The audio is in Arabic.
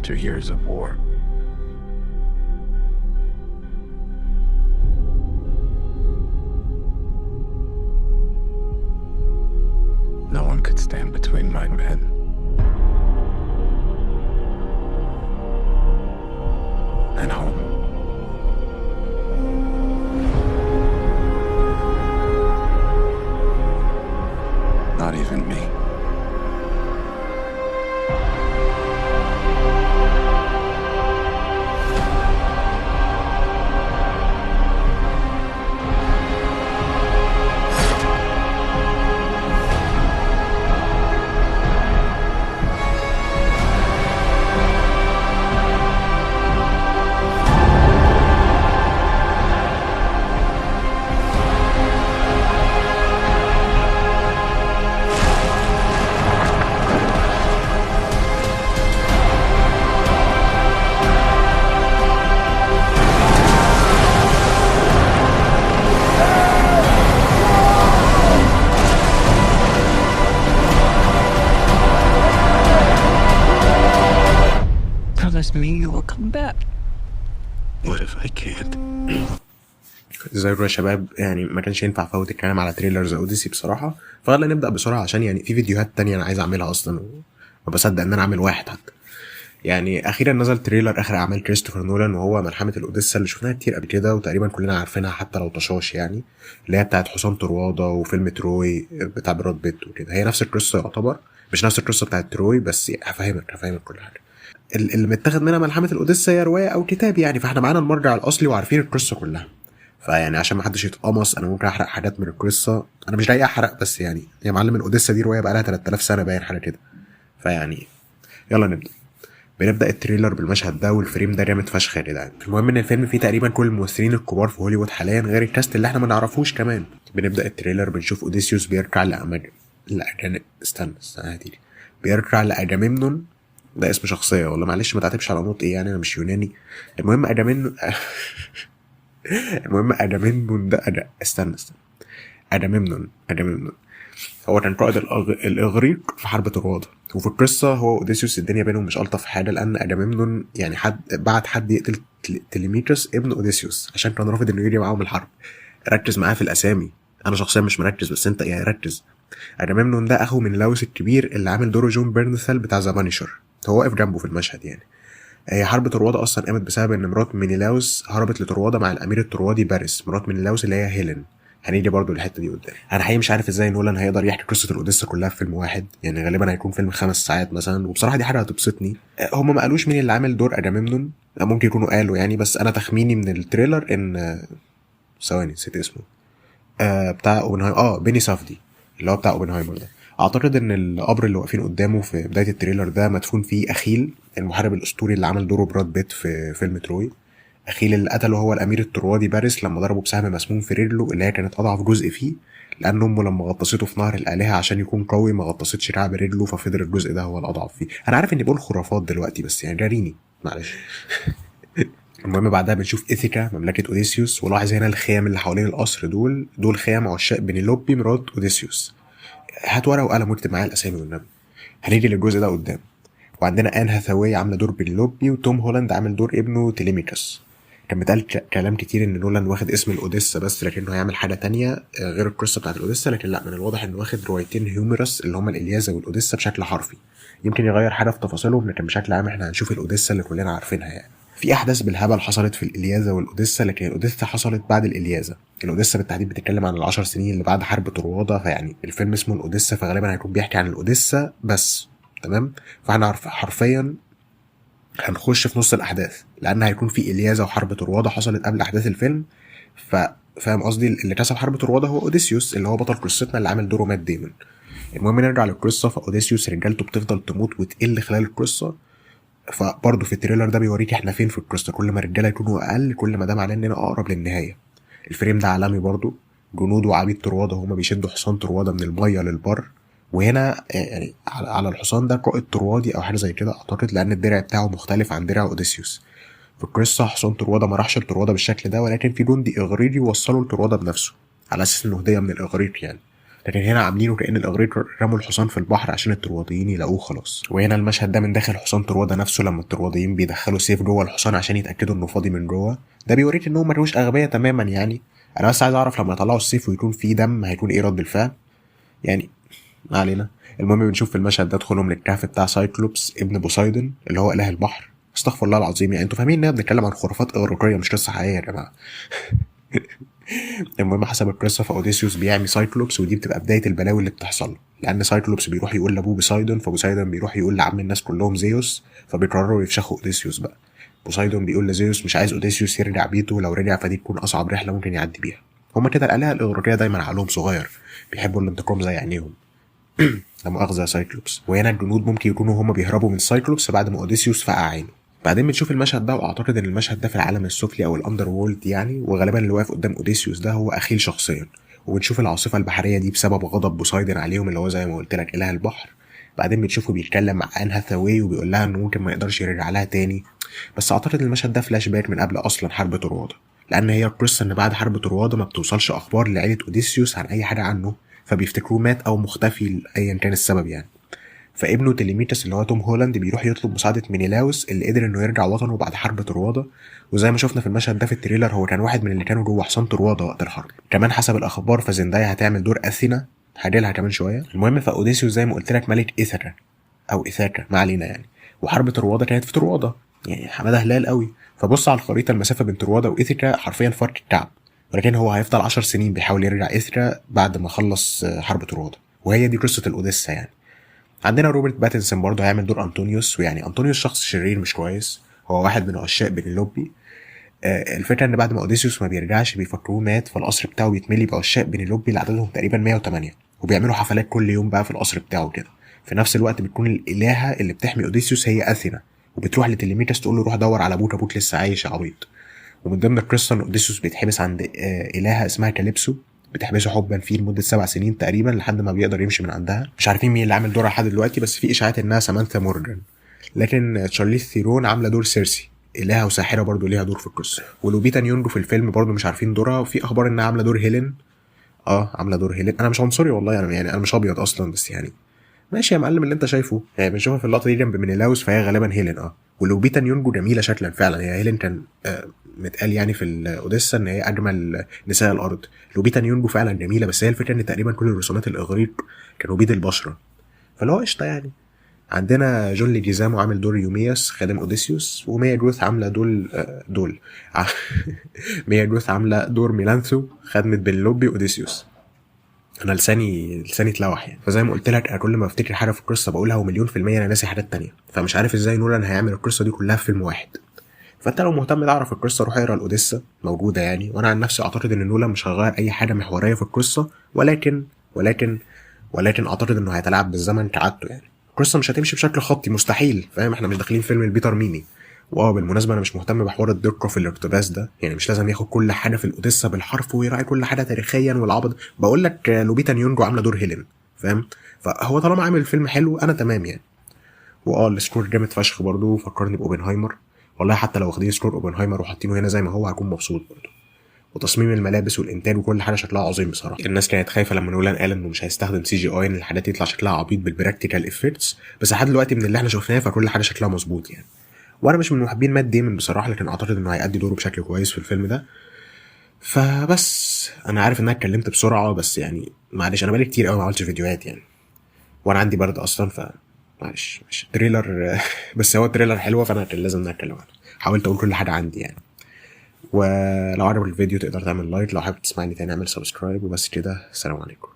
after years of war. No one could stand between my men. And home. Not even me. Promise me you will come back. What if I can't? زي يا شباب، يعني ما كانش ينفع فوت الكلام على تريلرز اوديسي بصراحه، فيلا نبدا بسرعه عشان يعني في فيديوهات تانية انا عايز اعملها اصلا وبصدق ان انا اعمل واحد حتى. يعني اخيرا نزل تريلر اخر اعمال كريستوفر نولان، وهو ملحمه الاوديسا اللي شفناها كتير قبل كده وتقريبا كلنا عارفينها حتى لو طشاش، يعني اللي هي بتاعت حصان طروادة وفيلم تروي بتاع براد بيت وكده. هي نفس القصه يعتبر، مش نفس القصه بتاعت تروي، بس هفهمك كل حاجه. اللي متاخد منها ملحمه الاوديسا هي روايه او كتاب يعني، فاحنا معانا المرجع الاصلي وعارفين القصه كلها. فيعني عشان ما حدش يتقمص انا ممكن احرق حاجات من القصه، انا مش جاي احرق، بس يعني يا معلم الاوديسا دي روايه بقى لها 3000 سنه باين حاجه كده. فيعني يلا بنبدا التريلر بالمشهد ده، والفريم ده جامد فشخ يا جدعان. المهم ان الفيلم فيه تقريبا كل الممثلين الكبار في هوليوود حاليا، غير الكاست اللي احنا ما نعرفوش كمان. بنبدا التريلر بنشوف اوديسيوس بيرجع بيرجع لاجاميمنون. ده اسم شخصيه والله، معلش ما تعتبش على نطقي يعني، انا مش يوناني. المهم اجاميمنون ده اجاميمنون هو كان قائد الاغريق في حرب طروادة، وفي القصه هو اوديسيوس الدنيا بينهم مش الطف حاجه، لان اجاميمنون يعني بعت حد يقتل تليميتروس ابن اوديسيوس عشان كان رافض انه يجي معاهم الحرب. ركز معاه في الاسامي، انا شخصيا مش مركز بس انت يعني ركز. اجاميمنون ده اخو من لاوس الكبير اللي عامل دوره جون بيرنثال بتاع ذا بانيشر، هو واقف جنبه في المشهد يعني. هي حرب طروادة اصلا قامت بسبب ان مرات مينيلاوس هربت لطروادة مع الامير الطروادي باريس، مرات مينيلاوس اللي هي هيلين. هنيجي برضو الحته دي قدام. انا حقيقي مش عارف ازاي نولان هيقدر يحكي قصه الاوديسا كلها في فيلم واحد، يعني غالبا هيكون فيلم 5 ساعات مثلا، وبصراحه دي حاجه هتبسطني. هم ما قالوش مين اللي عامل دور اجاميمنون، ممكن يكونوا قالوا يعني، بس انا تخميني من التريلر ان ثواني نسيت اسمه، بتاع اوبنهايمر، بيني سافدي اللي هو بتاع اوبنهايمر ده. اعتقد ان القبر اللي واقفين قدامه في بدايه التريلر ده مدفون فيه اخيل، المحارب الاسطوري اللي عمل دوره براد بيت في فيلم تروي. اخيل اللي قتله هو الامير الطروادي باريس لما ضربه بسهم مسموم في رجله اللي هي كانت اضعف جزء فيه، لان امه لما غطسته في نهر الالهه عشان يكون قوي ما غطستش كعب رجله، ففضل الجزء ده هو الاضعف فيه. انا عارف اني بقول خرافات دلوقتي بس يعني جاريني معلش. المهم بعدها بنشوف إيثيكا مملكة أوديسيوس، ولاحظ هنا الخيام اللي حوالين القصر دول خيام عشاق بنيلوبي مرات أوديسيوس. هات ورقة وقلم واكتب معايا الأسامي والنبي. هنيجي للجزء ده قدام، وعندنا آن هاثاواي عاملة دور بنيلوبي، وتوم هولاند عامل دور ابنه تيليميكاس. كان بيتقال كلام كتير ان نولان واخد اسم الأوديسا بس، لكنه هيعمل حاجة تانية غير القصة بتاعت الأوديسا، لكن لا، من الواضح انه واخد روايتين هيوميرس اللي هما الإلياذة والأوديسا بشكل حرفي. يمكن يغير حاجة في تفاصيلهم، لكن بشكل عام احنا هنشوف الأوديسا اللي كلنا عارفينها يعني. في احداث بالهبل حصلت في الإلياذة والأوديسا، لكن الأوديسا حصلت بعد الإلياذة. الأوديسا بالتحديد بتتكلم عن ال10 سنين اللي بعد حرب طروادة، فيعني الفيلم اسمه الأوديسا، فغالبا هيكون بيحكي عن الأوديسا بس. تمام، فاحنا حرفيا هنخش في نص الأحداث، لأن هيكون في إلياذة وحرب طروادة حصلت قبل أحداث الفيلم. فاهم قصدي؟ اللي كسب حرب طروادة هو أوديسيوس اللي هو بطل قصتنا اللي عامل دوره مات ديمون. المهم نرجع للقصة. فأوديسيوس رجالته بتفضل تموت وتقل خلال القصة، فبرضه في التريلر ده بيوريك احنا فين في القصة. كل ما الرجالة يكونوا أقل كل ما ده معناه إننا أقرب للنهاية. الفريم ده عالمي برضه، جنود وعبيد طروادة هما بيشدوا حصان طروادة من المية للبر، وهنا يعني على الحصان ده قائد طروادي او حاجه زي كده اعتقد، لان الدرع بتاعه مختلف عن درع اوديسيوس. في القصه حصان طروادة ما راحش لطروادة بالشكل ده، ولكن في جندي اغريقي وصله لطروادة بنفسه على اساس انه هديه من الاغريق يعني. لكن هنا عاملينه كأن الإغريق رموا الحصان في البحر عشان الطرواديين يلاقوه خلاص. وهنا المشهد ده من داخل حصان طروادة نفسه، لما الطرواديين بيدخلوا سيف جوه الحصان عشان يتأكدوا إنه فاضي من جوه. ده بيوريك إنهم ما كانوش أغبياء تماما يعني. أنا بس عايز أعرف لما يطلعوا السيف ويكون فيه دم هيكون إيه رد الفعل يعني. ما علينا. المهم بنشوف في المشهد ده دخولهم للكهف بتاع سايكلوبس ابن بوسايدون اللي هو إله البحر. استغفر الله العظيم، يعني انتوا فاهمين ان بنتكلم عن خرافات اغريقيه مش قصه حقيقيه يا جماعه. المهم حسب القصه فاوديسيوس بيعمي سايكلوبس، ودي بتبقى بدايه البلاوي اللي بتحصل له، لان سايكلوبس بيروح يقول لابوه بوسايدون، فبوسايدون بيروح يقول لعم الناس كلهم زيوس، فبيقرروا يفشخوا اوديسيوس بقى. بوسايدون بيقول لزيوس مش عايز اوديسيوس يرجع بيته، لو رجع فدي تكون اصعب رحله ممكن يعدي بيها. هما كده الالهه الاغريقيه دايما عقلهم صغير، بيحبوا الانتقام زي عينيهم. لا مؤاخذه سايكلوبس. وهنا الجنود ممكن يكونوا هما بيهربوا من سايكلوبس بعد ما اوديسيوس فقع عينه. بعدين بنشوف المشهد ده، واعتقد ان المشهد ده في العالم السفلي او الاندر وورلد يعني، وغالبا اللي واقف قدام اوديسيوس ده هو اخيل شخصيا. وبنشوف العاصفه البحريه دي بسبب غضب بوسايدون عليهم اللي هو زي ما قلت لك اله البحر. بعدين بنشوفه بيتكلم مع ان هاثاواي وبيقول لها انه ممكن ما يقدرش يرجع لها تاني، بس اعتقد المشهد ده فلاش باك من قبل اصلا حرب طروادة، لان هي القصه ان بعد حرب طروادة ما بتوصلش اخبار لعيله اوديسيوس عن اي حاجه عنه، فبيفتكروه مات او مختفي ايا كان السبب يعني. فابنه تيليميتس اللي هو توم هولاند بيروح يطلب مساعدة مينيلاوس اللي قدر انه يرجع وطنه بعد حرب طروادة، وزي ما شفنا في المشهد ده في التريلر هو كان واحد من اللي كانوا جوه حصان طروادة وقت الحرب. كمان حسب الاخبار فزندايا هتعمل دور اثينا، هجيلها كمان شويه. المهم فاوديسيوس زي ما قلت لك ملك ايثاكا او ايثاكا ما علينا يعني، وحرب طروادة كانت في طروادة يعني حماده هلال قوي. فبص على الخريطه المسافه بين طروادة وايثاكا حرفيا فرق الكعب، ولكن هو هيفضل 10 سنين بيحاول يرجع ايثاكا بعد ما خلص حرب طروادة، وهي دي قصه الاوديسا يعني. عندنا روبرت باتنسون برضه هيعمل دور انطونيوس، ويعني انطونيوس شخص شرير مش كويس، هو واحد من عشاق بنيلوبي. الفكره ان بعد ما اوديسيوس ما بيرجعش بيفكروه مات، فالقصر بتاعه بيتملي بعشاق بنيلوبي اللي عددهم تقريبا 108، وبيعملوا حفلات كل يوم بقى في القصر بتاعه كده. في نفس الوقت بتكون الالهه اللي بتحمي اوديسيوس هي اثينا، وبتروح لتليميتس تقول له روح دور على ابوك، ابوك لسه عايش يا عبيط. ومن ضمن القصه ان اوديسيوس بيتحبس عند الهه اسمها كاليبسو، بتحبسه حبا فيه لمده 7 سنين تقريبا لحد ما بيقدر يمشي من عندها. مش عارفين مين اللي عامل دورها لحد دلوقتي، بس في اشاعات انها سامانثا مورجان. لكن تشارليز ثيرون عامله دور سيرسي، الهه وساحره برضو ليها دور في القصه. ولوبيتا نيونجو في الفيلم برضو مش عارفين دورها، وفي اخبار انها عامله دور هيلين. عامله دور هيلين. انا مش عنصري والله يعني انا مش ابيض اصلا، بس يعني ماشي يا معلم اللي انت شايفه يعني. بنشوفها في اللقطه دي جنب مينيلاوس فهي غالبا هيلين. ولوبيتا نيونجو جميله شكلا فعلا، هي هيلين كان متقال يعني في الاوديسا ان هي اجمل نساء الارض. لوبيتا نيونجو فعلا جميله، بس هي الفكره ان تقريبا كل الرسومات الاغريق كانوا بيض البشره، فاللي هو قشطه يعني. عندنا جون ليجيزامو عامل دور يومياس خادم اوديسيوس، وميا جروث عامله دول ميا جروث عامله دور ميلانثو خادمه بنلوبي اوديسيوس. انا لساني اتلوح يعني. فزي ما قلت لك انا كل ما افتكر حاجه في القصه بقولها ومليون في الميه انا ناسي حاجات تانية، فمش عارف ازاي نولان هيعمل القصه دي كلها في فيلم واحد. فانت لو مهتم تعرف القصه روح اقرا الاوديسا موجوده يعني. وانا عن نفسي اعتقد ان نولان مش هيغير اي حاجه محوريه في القصه، ولكن اعتقد انه هيتلاعب بالزمن كعادته يعني. القصه مش هتمشي بشكل خطي مستحيل، فاهم؟ احنا مش داخلين فيلم البيتر ميمي. بالمناسبه انا مش مهتم بحوار الدقه في الاقتباس ده يعني، مش لازم ياخد كل حاجه في الاوديسا بالحرف ويراعي كل حاجه تاريخيا والعبط. بقول لك لوبيتا نيونجو عامله دور هيلين، فاهم؟ فهو طالما عامل الفيلم حلو انا تمام يعني. السكور جامد فشخ برضه، فكرني باوبنهايمر والله. حتى لو واخدين سكور اوبنهايمر وحاطينه هنا زي ما هو هكون مبسوط برضه. وتصميم الملابس والانتاج وكل حاجه شكلها عظيم بصراحه. الناس كانت خايفه لما نولان قال انه مش هيستخدم CGI ان الحاجات يطلع شكلها عبيط بالبراكتيكال افكتس، بس لحد دلوقتي من اللي احنا شفناه فكل حاجه شكلها مظبوط يعني. وانا مش من محبين مات ديمون بصراحه، لكن اعتقد انه هيأدي دوره بشكل كويس في الفيلم ده. فبس انا عارف ان انا اتكلمت بسرعه، بس يعني معلش انا بقالي كتير قوي ما عملتش فيديوهات يعني، وانا عندي برد اصلا، معلش تريلر بس هو تريلر حلوه فانا كان لازم نتكلم عنه. حاولت اقول كل حاجه عندي يعني. ولو عجبك الفيديو تقدر تعمل لايك، لو حابب تسمعني تاني اعمل سبسكرايب، وبس كده. السلام عليكم.